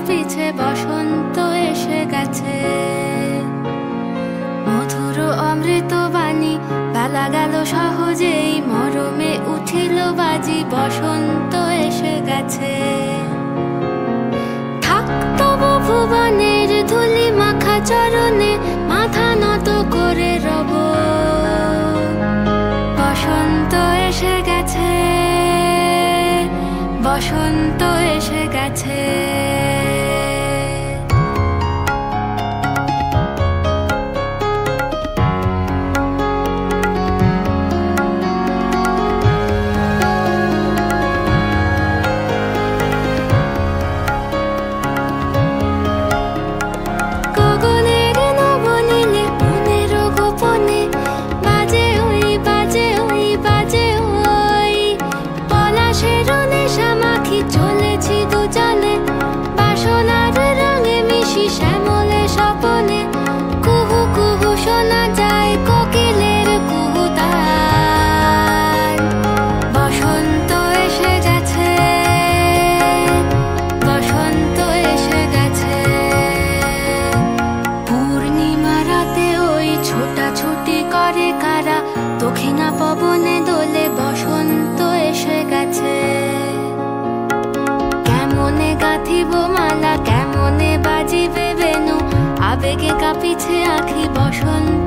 পিছে বসন্ত এসে গেছে। মধুর অমৃত বাণী বেলা গেল সহজেই, মরমে উঠিল বাজি বসন্ত এসে গেছে। থাক তবু ভুবনের ধুলি মাখা চরণে মাথা নত করে রব। বসন্ত এসে গেছে, বসন্ত এসে গেছে। দক্ষিণা পবনে দোলে বসন্ত এসে গেছে। কেমনে গাঁথিব মালা, কেমনে বাজিবে বেনু, আবেগে কাঁপিছে আঁখি বসন্ত